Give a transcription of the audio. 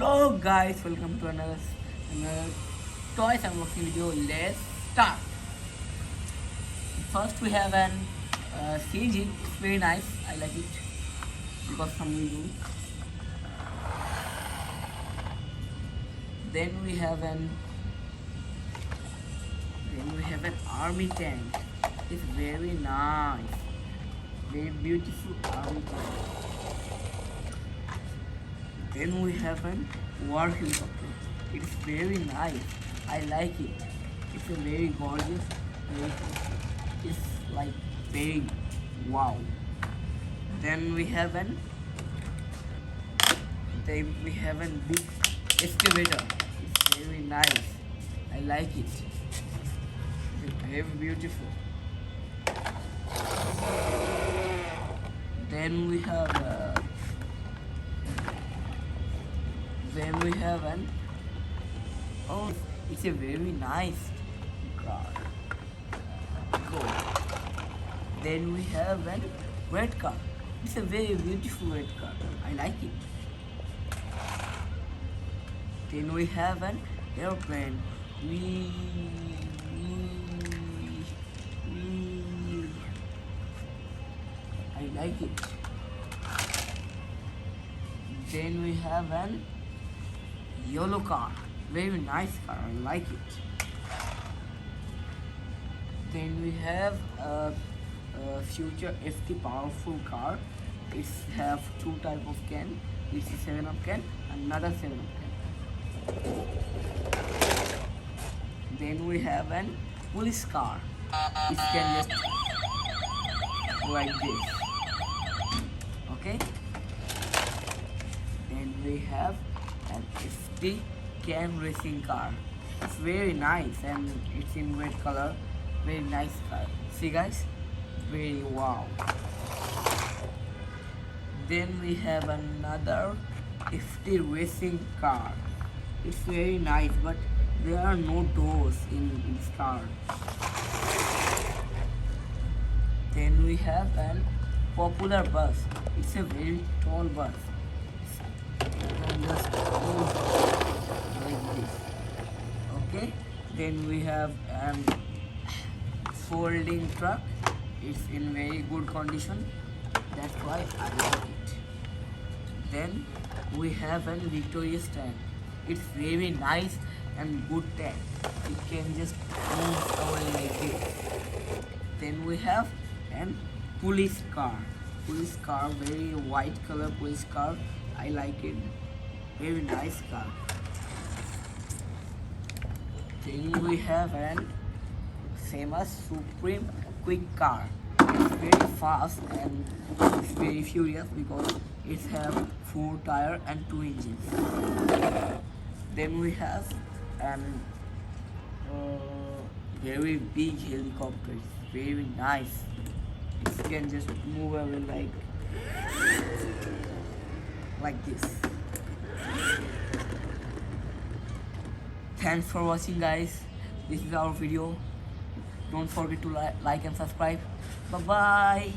Hello guys, welcome to another toys unboxing video. Let's start. First we have an CG. It's very nice. I like it because some reason. Then we have an army tank. It's very nice, very beautiful army tank. Then we have an war helicopter. It's very nice. I like it. It's a very gorgeous. It's like very wow. Then we have an big excavator. It's very nice. I like it. It's very beautiful. Then we have an it's a very nice car. Then we have an red car. It's a very beautiful red car. I like it. Then we have an airplane. I like it. Then we have an yellow car. Very nice car. I like it. Then we have a future FT powerful car. It have two type of can. This is 7-up can, another 7-up can. Then we have an police car. It can just like this. Okay. Then we have an FT can racing car. It's very nice and it's in red color. Very nice car. See guys? Very wow. Then we have another FT racing car. It's very nice, but there are no doors in this car. Then we have an popular bus. It's a very tall bus. And just move like this. Okay. Then we have an folding truck. It's in very good condition. That's why I like it. Then we have an Victorious tank. It's very nice and good tank. It can just move away like this. Then we have an police car. Police car, very white color police car. I like it. Very nice car. Then we have an famous Supreme quick car. It's very fast and it's very furious because it has 4 tires and 2 engines. Then we have an very big helicopter. It's very nice. It can just move away like this. Thanks for watching guys. This is our video. Don't forget to like and subscribe. Bye bye.